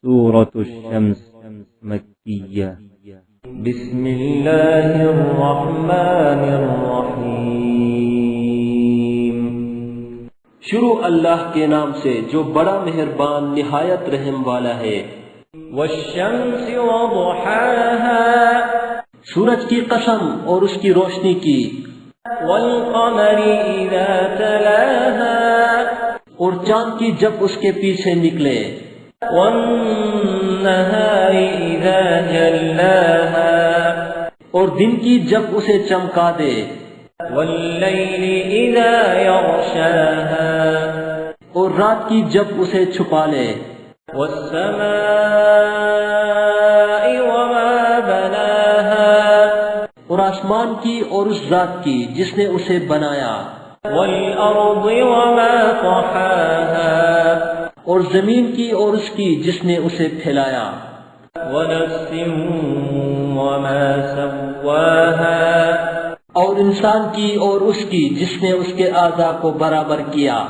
سورة الشمس مکیہ بسم اللہ الرحمن الرحیم۔ شروع اللہ کے نام سے جو بڑا مہربان نہایت رحم والا ہے۔ والشمس وضحاها، سورج کی قسم اور اس کی روشنی کی۔ والقمر اذا تلاها، اور چاند کی جب اس کے پیچھے نکلے۔ والنہار اذا جلاها، اور دن کی جب اسے چمکا دے۔ واللیل اذا یغشاها، اور رات کی جب اسے چھپا لے۔ والسماء وما بناها، اور آسمان کی اور اس ذات کی جس نے اسے بنایا۔ والارض وما طحاها، اور زمین کی اور اس کی جس نے اسے پھیلایا۔ ونفس وما سواها، اور انسان کی اور اس کی جس نے اس کے اعضاء کو برابر کیا۔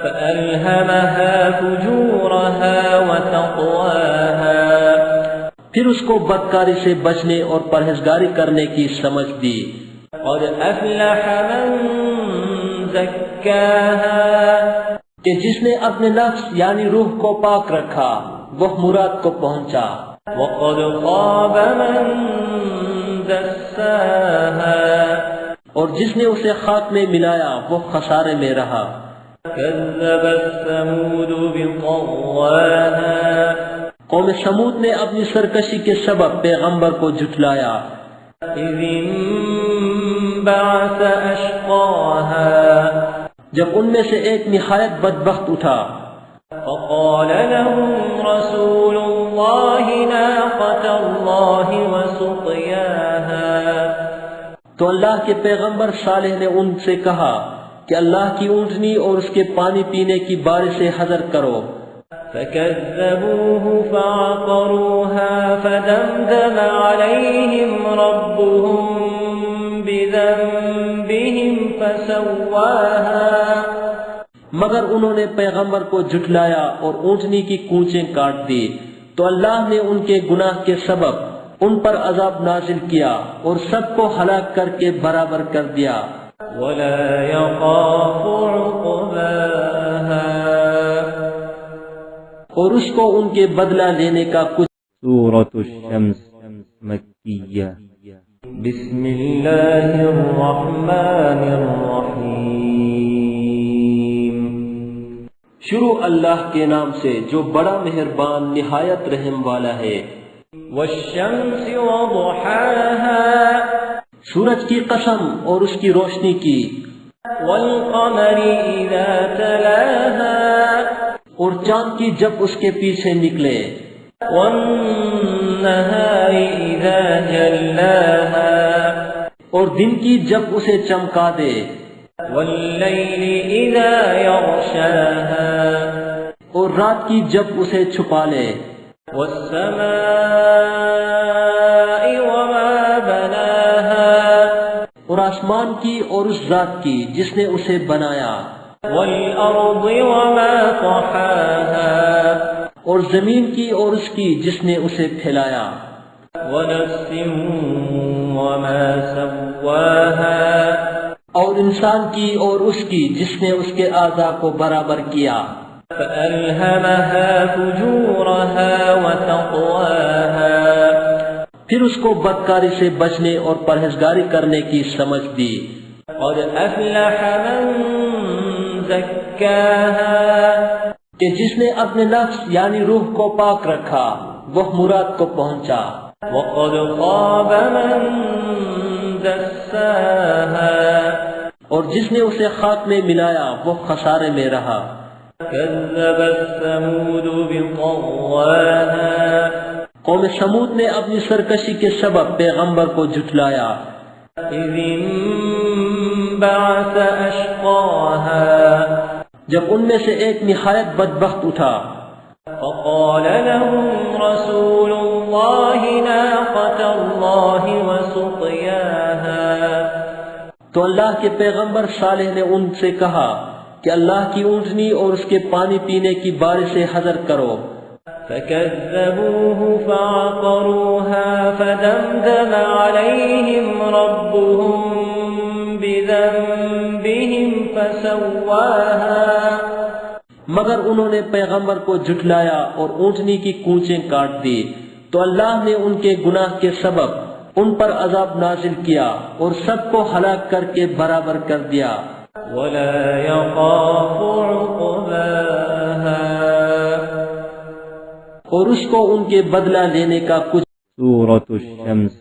فألهمها فجورها وتقواها، پھر اس کو بدکاری سے بچنے اور پرہیزگاری کرنے کی سمجھ دی۔ قد افلح من زکاها، کہ جس نے اپنے نفس یعنی روح کو پاک رکھا وہ مراد کو پہنچا۔ وقد خاب من دساها، اور جس نے اسے خاک میں ملایا وہ خسارے میں رہا۔ كذبت ثمود بطغواها، قوم سمود نے اپنی سرکشی کے سبب پیغمبر کو جھٹلایا۔ اذ انبعث اشقاها، جب ان میں سے ایک نہایت بدبخت اٹھا۔ فقال لهم رسول الله ناقة الله وسقياها، تو اللہ کے پیغمبر صالح نے ان سے کہا کہ اللہ کی اونٹنی اور اس کے پانی پینے کی بارش سے حذر کرو۔ فكذبوه فعقروها فدمدم عليهم ربهم بذنبهم فسواها، مگر انہوں نے پیغمبر کو جھٹلایا اور اونٹنی کی کونچیں کاٹ دی تو اللہ نے ان کے گناہ کے سبب ان پر عذاب نازل کیا اور سب کو ہلاک کر کے برابر کر دیا۔ ولا يخاف عقباها، اور اس کو ان کے بدلہ لینے کا کچھ۔ سورة الشمس مکیہ بسم اللہ الرحمن الرحیم۔ شروع اللہ کے نام سے جو بڑا مہربان نہایت رحم والا ہے۔ والشمس وضحاها، سورج کی قسم اور اس کی روشنی کی۔ والقمر اذا تلاها، اور چاند کی جب اس کے پیچھے نکلے۔ والنہار اذا جلاها، اور دن کی جب اسے چمکا دے۔ واللیل اذا یغشاها، اور رات کی جب اسے چھپا لے۔ والسماء وما بناها، اور آسمان کی اور اس ذات کی جس نے اسے بنایا۔ والارض وما طحاها، اور زمین کی اور اس کی جس نے اسے پھیلایا۔ ونفس وما سواها، اور انسان کی اور اس کی جس نے اس کے اعضاء کو برابر کیا۔ فألهمها فجورها وتقواها، پھر اس کو بدکاری سے بچنے اور پرہیزگاری کرنے کی سمجھ دی۔ قد افلح من زکاها، کہ جس نے اپنے نفس یعنی روح کو پاک رکھا وہ مراد کو پہنچا۔ وقد خاب من دساها، اور جس نے اسے خاک میں ملایا وہ خسارے میں رہا۔ كذبت ثمود بطغواها، قوم سمود نے اپنی سرکشی کے سبب پیغمبر کو جھٹلایا۔ اذ انبعث اشقاها، جب ان میں سے ایک نہایت بدبخت اٹھا۔ فقال لهم رسول الله ناقة الله وسقياها، تو اللہ کے پیغمبر صالح نے ان سے کہا کہ اللہ کی اونٹنی اور اس کے پانی پینے کی بارش سے حذر کرو۔ فكذبوه فعقروها فدمدم عليهم ربهم بذنبهم فسواها مگر انہوں نے پیغمبر کو جھٹلایا اور اونٹنی کی کونچیں کاٹ دی تو اللہ نے ان کے گناہ کے سبب ان پر عذاب نازل کیا اور سب کو ہلاک کر کے برابر کر دیا وَلَا يَخَافُ عُقْبَاهَا اور اس کو ان کے بدلہ لینے کا کچھ سورة الشمس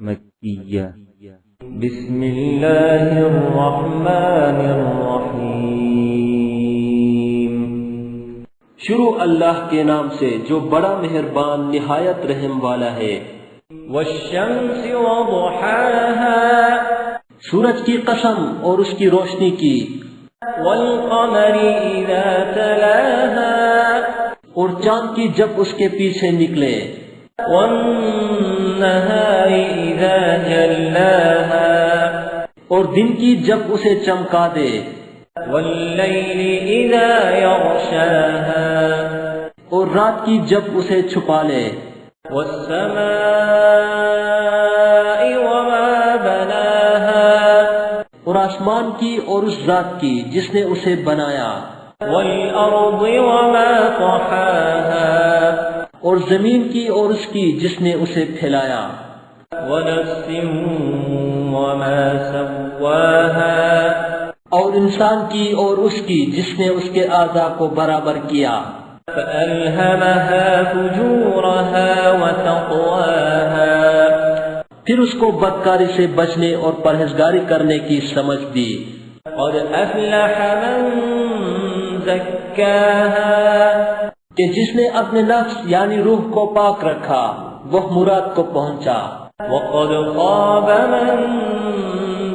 مکیہ بسم اللہ الرحمن الرحیم شروع اللہ کے نام سے جو بڑا مہربان نہایت رحم والا ہے والشمس وضحاها سورج کی قسم اور اس کی روشنی کی والقمر اذا تلاها اور چاند کی جب اس کے پیچھے نکلے والنهار اذا جلاها اور دن کی جب اسے چمکا دے واللیل اذا یغشاها اور رات کی جب اسے چھپا لے والسماء وما بناها اور آسمان کی اور اس ذات کی جس نے اسے بنایا والارض وما طحاها اور زمین کی اور اس کی جس نے اسے پھیلایا ونفس وما سواها اور انسان کی اور اس کی جس نے اس کے اعضاء کو برابر کیا فألهمها فجورها وتقواها پھر اس کو بدکاری سے بچنے اور پرہیزگاری کرنے کی سمجھ دی قد افلح من زکاها کہ جس نے اپنے نفس یعنی روح کو پاک رکھا وہ مراد کو پہنچا وقد خاب من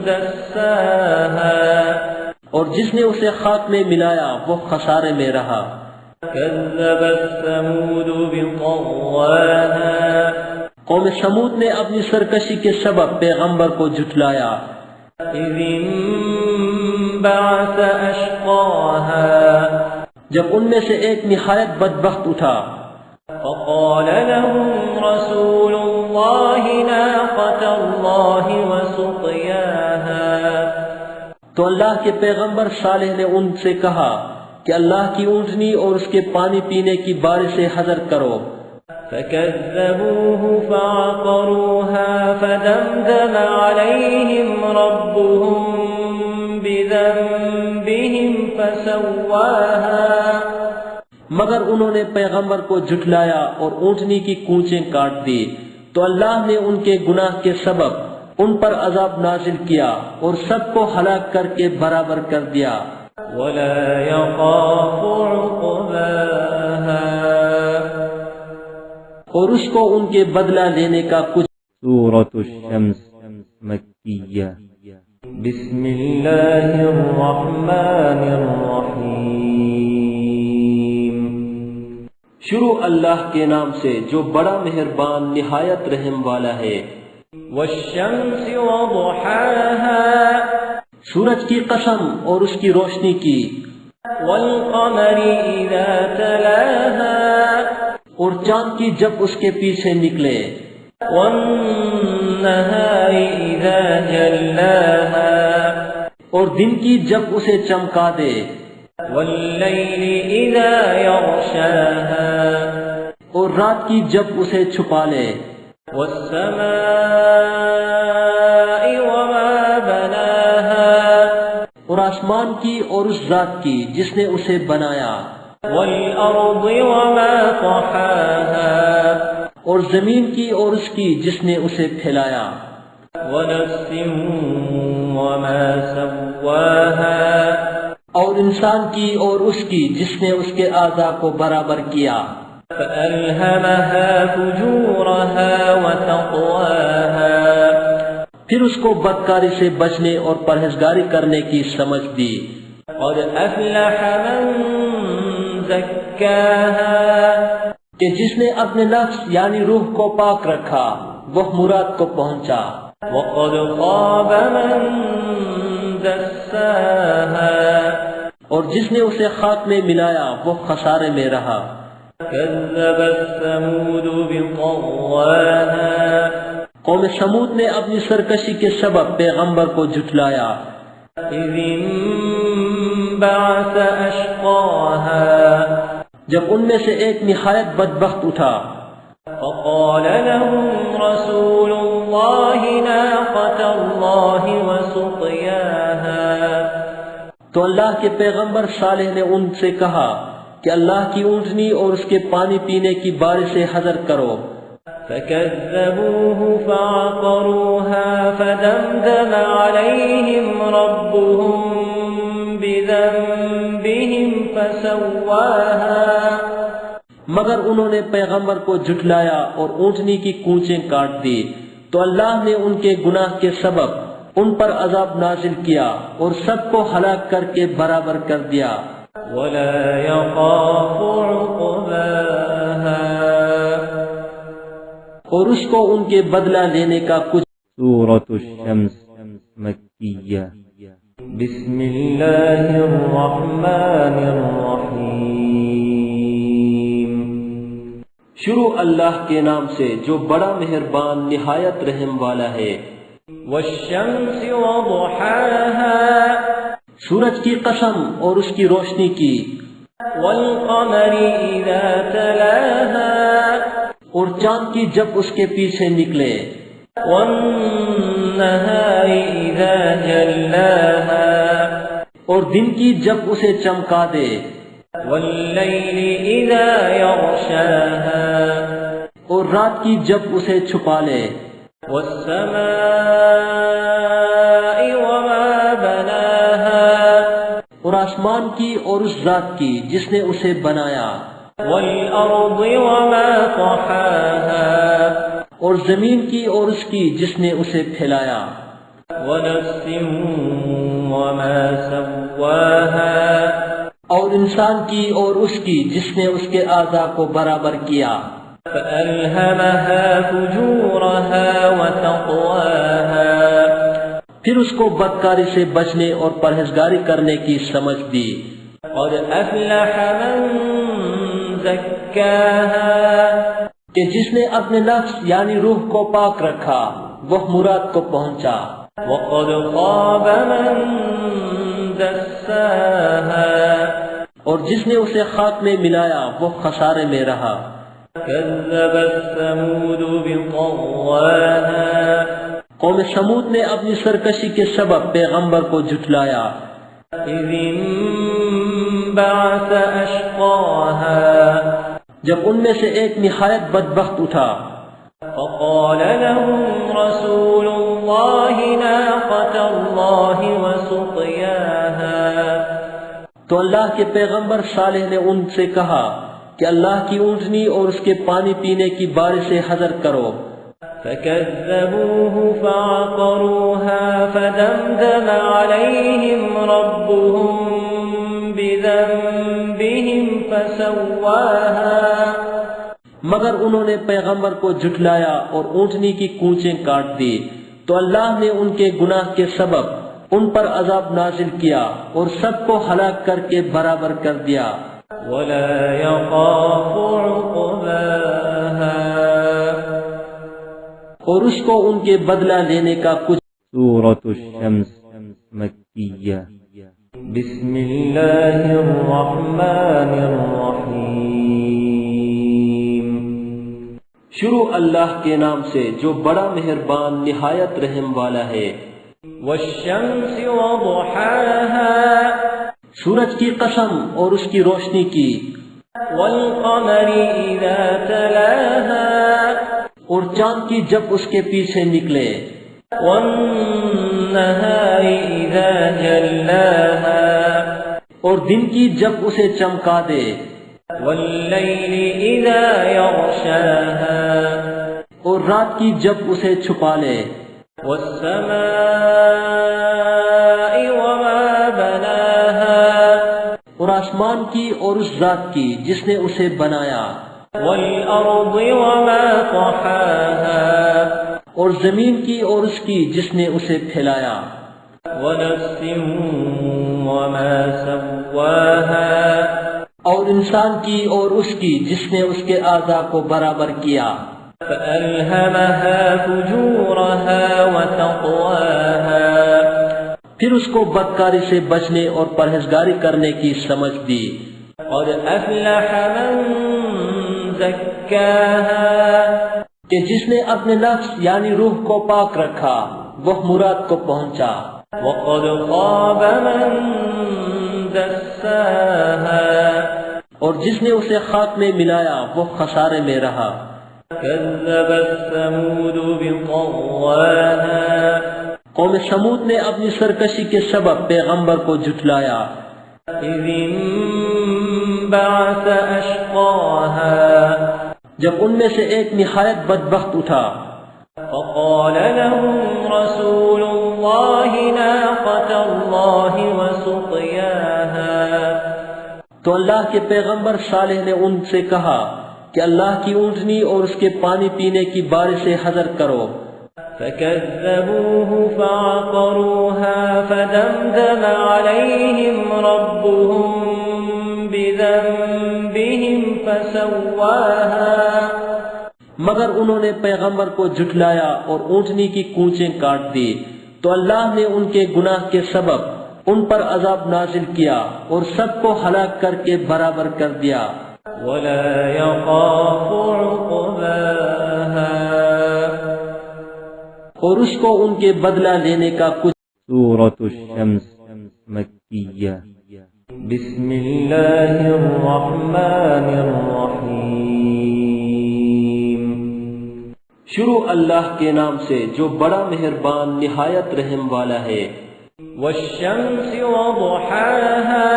دساها اور جس نے اسے خاک میں ملایا وہ خسارے میں رہا كذبت ثمود بطغواها قوم سمود نے اپنی سرکشی کے سبب پیغمبر کو جھٹلایا اذ انبعث اشقاها جب ان میں سے ایک نہایت بدبخت اٹھا فقال لهم رسول الله ناقة الله وسقياها تو اللہ کے پیغمبر صالح نے ان سے کہا کہ اللہ کی اونٹنی اور اس کے پانی پینے کی باری سے حذر کرو فكذبوه فعقروها فدمدم عليهم ربهم بذنبهم فسواها مگر انہوں نے پیغمبر کو جھٹلایا اور اونٹنی کی کونچیں کاٹ دی تو اللہ نے ان کے گناہ کے سبب ان پر عذاب نازل کیا اور سب کو ہلاک کر کے برابر کر دیا وَلَا يَخَافُ عُقْبَاهَا اور اس کو ان کے بدلہ لینے کا کچھ سورة الشمس مکیہ بسم اللہ الرحمن الرحیم شروع اللہ کے نام سے جو بڑا مہربان نہایت رحم والا ہے والشمس وضحاها سورج کی قسم اور اس کی روشنی کی والقمر اذا تلاها اور چاند کی جب اس کے پیچھے نکلے والنهار اذا جلاها اور دن کی جب اسے چمکا دے واللیل اذا یغشاها اور رات کی جب اسے چھپا لے والسماء وما بناها اور آسمان کی اور اس ذات کی جس نے اسے بنایا والارض وما طحاها اور زمین کی اور اس کی جس نے اسے پھیلایا ونفس وما سواها اور انسان کی اور اس کی جس نے اس کے اعضاء کو برابر کیا فألهمها فجورها وتقواها پھر اس کو بدکاری سے بچنے اور پرہیزگاری کرنے کی سمجھ دی قد افلح من زکاها کہ جس نے اپنے نفس یعنی روح کو پاک رکھا وہ مراد کو پہنچا وقد خاب من دساها اور جس نے اسے خاک میں ملایا وہ خسارے میں رہا كذبت ثمود بطغواها قوم سمود نے اپنی سرکشی کے سبب پیغمبر کو جھٹلایا. إذ انبعث أشقاها جب ان میں سے ایک نہایت بدبخت اٹھا. فقال لهم رسول الله ناقة الله وسقياها تو اللہ کے پیغمبر صالح نے ان سے کہا کہ اللہ کی اونٹنی اور اس کے پانی پینے کی باری سے حذر کرو. فكذبوه فعقروها فدمدم عليهم ربهم بذنبهم فسواها مگر انہوں نے پیغمبر کو جھٹلایا اور اونٹنی کی کونچیں کاٹ دی تو اللہ نے ان کے گناہ کے سبب ان پر عذاب نازل کیا اور سب کو ہلاک کر کے برابر کر دیا. وَلَا يَخَافُ عُقْبَاهَا اور اس کو ان کے بدلہ لینے کا کچھ. سورۃ الشمس مکیہ. بسم اللہ الرحمن الرحیم. شروع اللہ کے نام سے جو بڑا مہربان نہایت رحم والا ہے. والشمس وضحاها سورج کی قسم اور اس کی روشنی کی. والقمر اذا تلاها اور چاند کی جب اس کے پیچھے نکلے. والنهار اذا جلاها اور دن کی جب اسے چمکا دے. واللیل اذا یغشاها اور رات کی جب اسے چھپا لے. والسماء وما بناها اور آسمان کی اور اس ذات کی جس نے اسے بنایا. والارض وما طحاها اور زمین کی اور اس کی جس نے اسے پھیلایا. ونفس وما سواها اور انسان کی اور اس کی جس نے اس کے اعضاء کو برابر کیا. فألهمها فجورها وتقواها پھر اس کو بدکاری سے بچنے اور پرہیزگاری کرنے کی سمجھ دی. قد افلح من زکاها کہ جس نے اپنے نفس یعنی روح کو پاک رکھا وہ مراد کو پہنچا. وقد خاب من دساها اور جس نے اسے خاک میں ملایا وہ خسارے میں رہا. كذبت ثمود بطغواها قوم سمود نے اپنی سرکشی کے سبب پیغمبر کو جھٹلایا. إذ انبعث أشقاها جب ان میں سے ایک نہایت بدبخت اٹھا. فقال لهم رسول الله ناقة الله وسقياها تو اللہ کے پیغمبر صالح نے ان سے کہا کہ اللہ کی اونٹنی اور اس کے پانی پینے کی باری سے حذر کرو. فكذبوه فعقروها فدمدم عليهم ربهم بذنبهم فسواها مگر انہوں نے پیغمبر کو جھٹلایا اور اونٹنی کی کونچیں کاٹ دی تو اللہ نے ان کے گناہ کے سبب ان پر عذاب نازل کیا اور سب کو ہلاک کر کے برابر کر دیا. ولا يخاف عقباها اور اس کو ان کے بدلہ لینے کا کچھ. سورۃ الشمس مکیہ. بسم اللہ الرحمن الرحیم. شروع اللہ کے نام سے جو بڑا مہربان نہایت رحم والا ہے. والشمس وضحاها سورج کی قسم اور اس کی روشنی کی. والقمر اذا تلاها اور چاند کی جب اس کے پیچھے نکلے. والنهار اذا جلاها اور دن کی جب اسے چمکا دے. واللیل اذا یغشاها اور رات کی جب اسے چھپا لے. والسماء وما بناها اور آسمان کی اور اس ذات کی جس نے اسے بنایا. والارض وما طحاها اور زمین کی اور اس کی جس نے اسے پھیلایا. ونفس وما سواها اور انسان کی اور اس کی جس نے اس کے اعضاء کو برابر کیا. فألهمها فجورها وتقواها پھر اس کو بدکاری سے بچنے اور پرہیزگاری کرنے کی سمجھ دی. قد أفلح من زكاها کہ جس نے اپنے نفس یعنی روح کو پاک رکھا وہ مراد کو پہنچا. وقد خاب من دساها اور جس نے اسے خاک میں ملایا وہ خسارے میں رہا. كذبت ثمود بطغواها قوم سمود نے اپنی سرکشی کے سبب پیغمبر کو جھٹلایا. إذ انبعث أشقاها جب ان میں سے ایک نہایت بدبخت اٹھا. فقال لهم رسول الله ناقة الله وسقياها تو اللہ کے پیغمبر صالح نے ان سے کہا کہ اللہ کی اونٹنی اور اس کے پانی پینے کی بارش سے حذر کرو. فكذبوه فعقروها فدمدم عليهم ربهم بذنبهم فسواها مگر انہوں نے پیغمبر کو جھٹلایا اور اونٹنی کی کونچیں کاٹ دی تو اللہ نے ان کے گناہ کے سبب ان پر عذاب نازل کیا اور سب کو ہلاک کر کے برابر کر دیا. ولا يخاف عقباها اور اس کو ان کے بدلہ لینے کا کچھ. سورة الشمس مکیہ. بسم الله الرحمن الرحیم شروع اللہ کے نام سے جو بڑا مہربان نہایت رحم والا ہے. والشمس وضحاها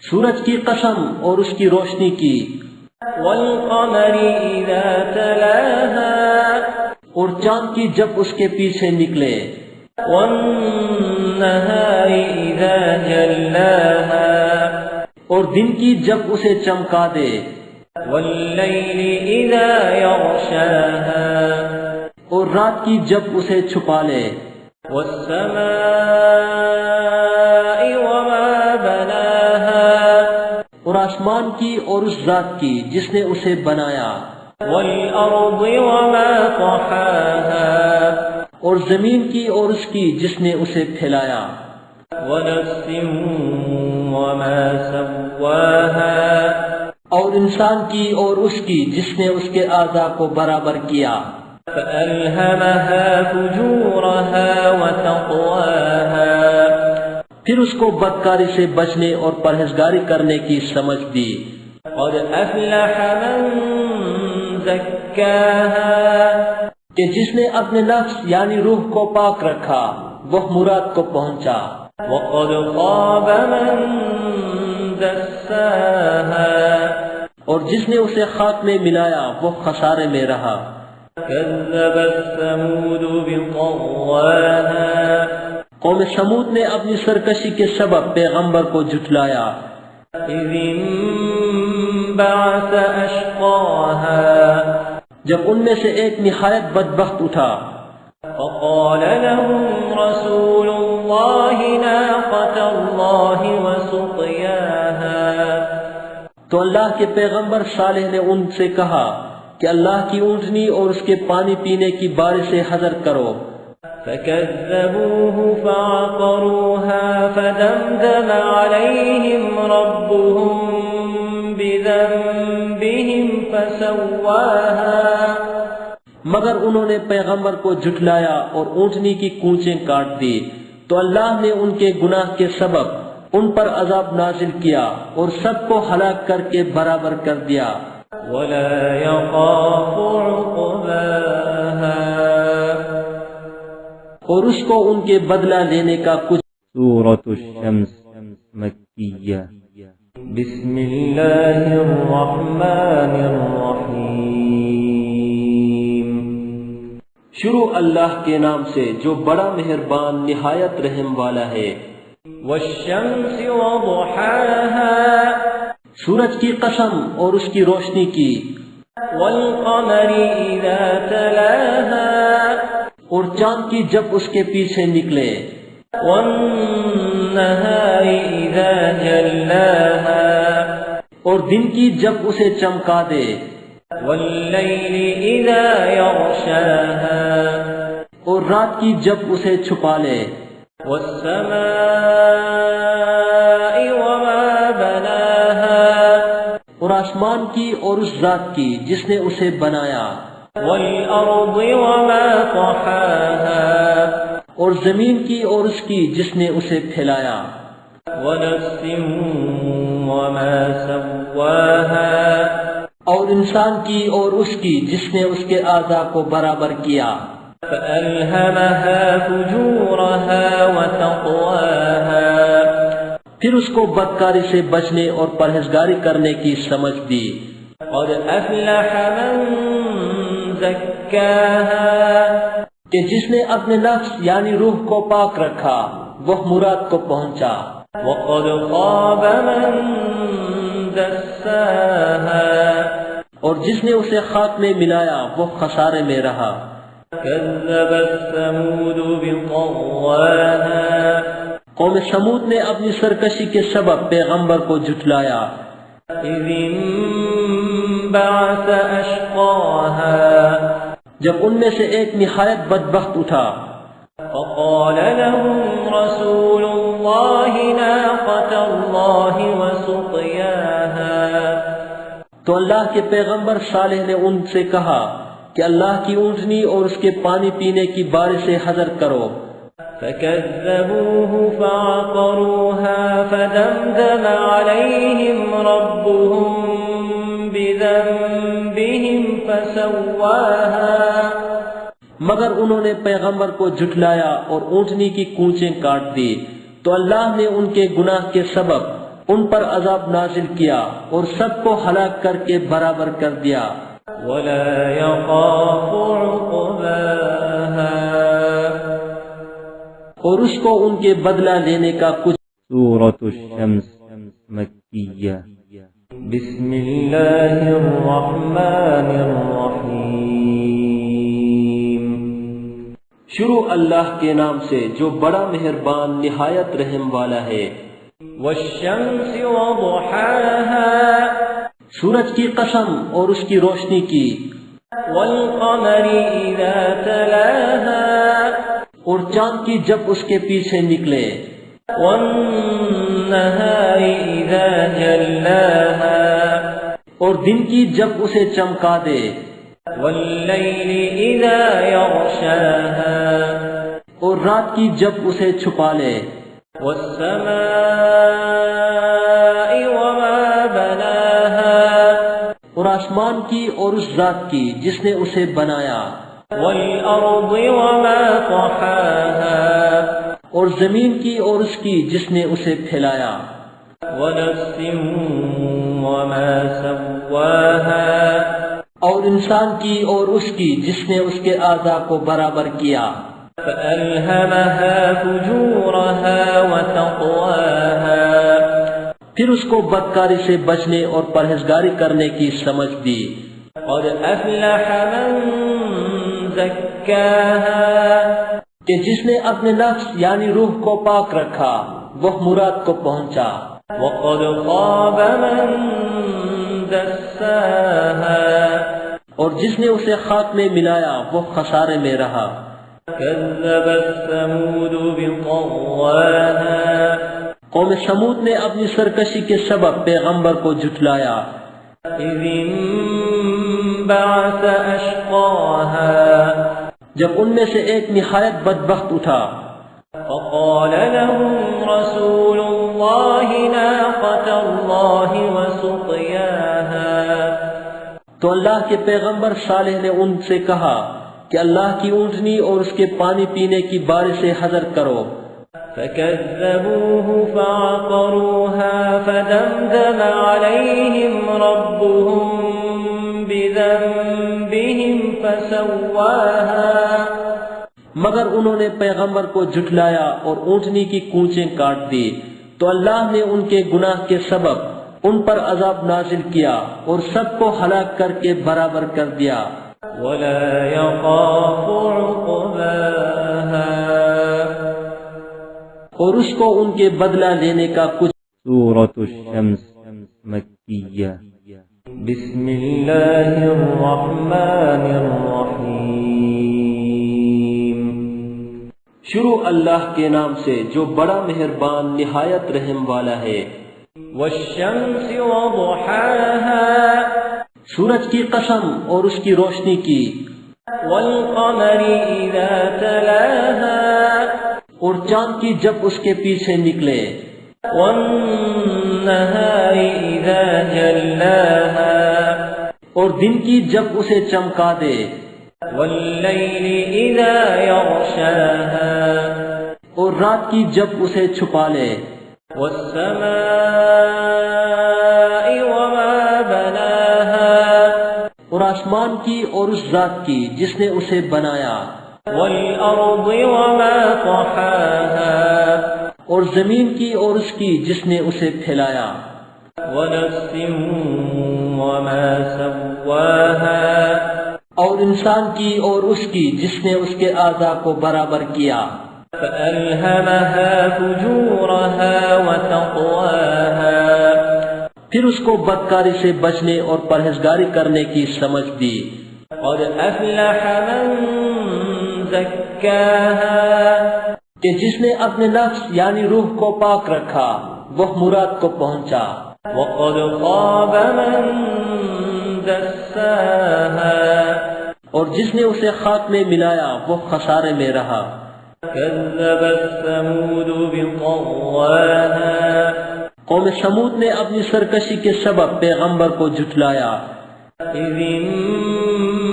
سورج کی قسم اور اس کی روشنی کی. والقمر اذا تلاها اور چاند کی جب اس کے پیچھے نکلے. والنهار اذا جلاها اور دن کی جب اسے چمکا دے. واللیل اذا یغشاها اور رات کی جب اسے چھپا لے. والسماء وما بناها اور آسمان کی اور اس ذات کی جس نے اسے بنایا. والارض وما طحاها اور زمین کی اور اس کی جس نے اسے پھیلایا. ونفس وما سواها اور انسان کی اور اس کی جس نے اس کے اعضاء کو برابر کیا. فألهمها فجورها وتقواها پھر اس کو بدکاری سے بچنے اور پرہیزگاری کرنے کی سمجھ دی. قد أفلح من زكاها کہ جس نے اپنے نفس یعنی روح کو پاک رکھا وہ مراد کو پہنچا. وقد خاب من دساها اور جس نے اسے خاک میں ملایا وہ خسارے میں رہا. كذبت ثمود بطغواها قوم سمود نے اپنی سرکشی کے سبب پیغمبر کو جھٹلایا. إذ انبعث أشقاها جب ان میں سے ایک نہایت بدبخت اٹھا. فقال لهم رسول الله ناقة الله وسقياها تو اللہ کے پیغمبر صالح نے ان سے کہا کہ اللہ کی اونٹنی اور اس کے پانی پینے کی بارش سے حذر کرو. فكذبوه فعقروها فدمدم عليهم ربهم بذنبهم فسواها مگر انہوں نے پیغمبر کو جھٹلایا اور اونٹنی کی کونچیں کاٹ دی تو اللہ نے ان کے گناہ کے سبب ان پر عذاب نازل کیا اور سب کو ہلاک کر کے برابر کر دیا. ولا يخاف عقباها اور اس کو ان کے بدلہ لینے کا کچھ. سورة الشمس مکیہ. بسم الله الرحمن الرحیم شروع اللہ کے نام سے جو بڑا مہربان نہایت رحم والا ہے. والشمس وضحاها سورج کی قسم اور اس کی روشنی کی. والقمر اذا تلاها اور چاند کی جب اس کے پیچھے نکلے. والنهار اذا جلاها اور دن کی جب اسے چمکا دے، والليل إذا يغشاها اور رات کی جب اسے چھپا لے، والسماء وما بناها اور آسمان کی اور اس ذات کی جس نے اسے بنایا، والأرض وما طحاها اور زمین کی اور اس کی جس نے اسے پھیلایا، ونفس وما سواها اور انسان کی اور اس کی جس نے اس کے اعضاء کو برابر کیا، فألهمها فجورها وتقواها پھر اس کو بدکاری سے بچنے اور پرہیزگاری کرنے کی سمجھ دی، قد أفلح من زكاها کہ جس نے اپنے نفس یعنی روح کو پاک رکھا وہ مراد کو پہنچا، وقد خاب من دساها اور جس نے اسے خاک میں ملایا وہ خسارے میں رہا۔ كذبت ثمود بطغواها قوم سمود نے اپنی سرکشی کے سبب پیغمبر کو جھٹلایا، إذ انبعث أشقاها جب ان میں سے ایک نہایت بدبخت اٹھا، فقال لهم رسول الله ناقة الله وسقياها تو اللہ کے پیغمبر صالح نے ان سے کہا کہ اللہ کی اونٹنی اور اس کے پانی پینے کی بارش سے حذر کرو، فكذبوه فعقروها فدمدم عليهم ربهم بذنبهم فسواها مگر انہوں نے پیغمبر کو جھٹلایا اور اونٹنی کی کونچیں کاٹ دی، تو اللہ نے ان کے گناہ کے سبب ان پر عذاب نازل کیا اور سب کو ہلاک کر کے برابر کر دیا، ولا يخاف عقباها اور اس کو ان کے بدلہ لینے کا کچھ۔ سورة الشمس مکیہ بسم الله الرحمن الرحيم شروع اللہ کے نام سے جو بڑا مہربان نہایت رحم والا ہے۔ والشمس وضحاها سورج کی قسم اور اس کی روشنی کی، والقمر إذا تلاها اور چاند کی جب اس کے پیچھے نکلے، والنهار إذا جلاها اور دن کی جب اسے چمکا دے، والليل إذا يغشاها اور رات کی جب اسے چھپا لے، والسماء وما بناها اور آسمان کی اور اس ذات کی جس نے اسے بنایا، والأرض وما طحاها اور زمین کی اور اس کی جس نے اسے پھیلایا، ونفس وما سواها اور انسان کی اور اس کی جس نے اس کے اعضاء کو برابر کیا، فألهمها فجورها وتقواها پھر اس کو بدکاری سے بچنے اور پرہیزگاری کرنے کی سمجھ دی، قد أفلح من زكاها کہ جس نے اپنے نفس یعنی روح کو پاک رکھا وہ مراد کو پہنچا، وقد خاب من دساها اور جس نے اسے خاک میں ملایا وہ خسارے میں رہا۔ كذبت ثمود بطغواها قوم سمود نے اپنی سرکشی کے سبب پیغمبر کو جھٹلایا، إذ انبعث أشقاها جب ان میں سے ایک نہایت بدبخت اٹھا، فقال لهم رسول الله ناقة الله وسقياها تو اللہ کے پیغمبر صالح نے ان سے کہا کہ اللہ کی اونٹنی اور اس کے پانی پینے کی بارش سے حذر کرو، فكذبوه فعقروها فدمدم عليهم ربهم بذنبهم فسواها مگر انہوں نے پیغمبر کو جھٹلایا اور اونٹنی کی کونچیں کاٹ دی، تو اللہ نے ان کے گناہ کے سبب ان پر عذاب نازل کیا اور سب کو ہلاک کر کے برابر کر دیا، ولا يخاف عقباها اور اس کو ان کے بدلہ لینے کا کچھ۔ سورة الشمس مكية. بسم الله الرحمن الرحيم. شروع اللہ کے نام سے جو بڑا مہربان نہایت رحم والا ہے. والشمس وضحاها. سورج کی قسم اور اس کی روشنی کی. والقمر إذا تلاها. اور چاند کی جب اس کے پیچھے نکلے. والنهار إذا جلاها. اور دن کی جب اسے چمکا دے. والليل إذا يغشاها. اور رات کی جب اسے چھپا لے. والسماء وما بناها. اور آسمان کی اور اس ذات کی جس نے اسے بنایا. والأرض وما طحاها. اور زمین کی اور اس کی جس نے اسے پھیلایا. ونفس وما سواها. اور انسان کی اور اس کی جس نے اس کے اعضاء کو برابر کیا. فألهمها فجورها وتقواها. پھر اس کو بدکاری سے بچنے اور پرہیزگاری کرنے کی سمجھ دی. قد أفلح من زكاها. کہ جس نے اپنے نفس یعنی روح کو پاک رکھا وہ مراد کو پہنچا. وقد خاب من دساها. اور جس نے اسے خاک میں ملایا وہ خسارے میں رہا. كذبت ثمود بطغواها. قوم سمود نے اپنی سرکشی کے سبب پیغمبر کو جھٹلایا. إذ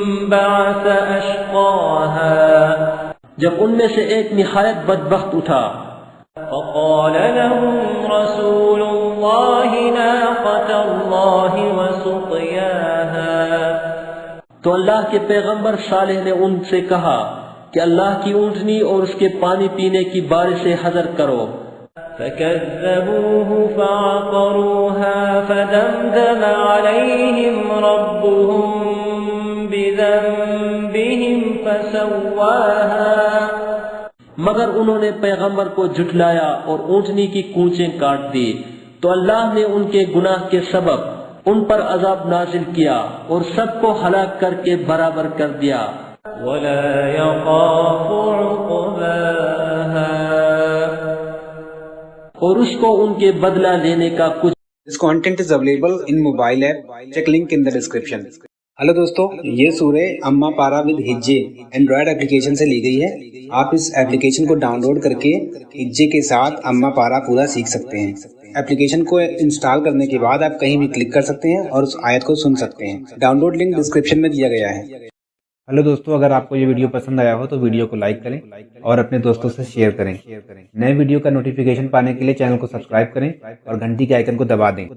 انبعث أشقاها. جب ان میں سے ایک نہایت بدبخت اٹھا. فقال لهم رسول الله ناقة الله وسقياها. تو اللہ کے پیغمبر صالح نے ان سے کہا کہ اللہ کی اونٹنی اور اس کے پانی پینے کی بارش سے حذر کرو. فكذبوه فعقروها فدمدم عليهم ربهم بذنبهم فسواها. مگر انہوں نے پیغمبر کو جھٹلایا اور اونٹنی کی کونچیں کاٹ دی تو اللہ نے ان کے گناہ کے سبب ان پر عذاب نازل کیا اور سب کو ہلاک کر کے برابر کر دیا. ولا يخاف عقباها. اور اس کو ان کے بدلہ لینے کا کچھ. This content is available in mobile app. Check link in the description. Hello دوستو، یہ سورہ اما پارا ود ہجے اینڈرائڈ اپلیکیشن سے لی گئی ہے. آپ اس اپلیکیشن کو ڈاؤن لوڈ کر کے ہجے کے ساتھ اما پارا پورا سیکھ سکتے ہیں. اپلیکیشن کو انسٹال کرنے کے بعد آپ کہیں بھی کلک کر سکتے ہیں اور اس آیت کو سن سکتے ہیں. ڈاؤن لوڈ لنک ڈسکرپشن میں دیا گیا ہے. ہلو دوستو، اگر آپ کو یہ ویڈیو پسند آیا ہو تو ویڈیو کو لائک کریں اور اپنے دوستوں سے شیئر کریں. نئے ویڈیو کا نوٹیفیکیشن پانے کے لیے چینل کو سبسکرائب کریں اور گھنٹی کے آئیکن کو دبا دیں.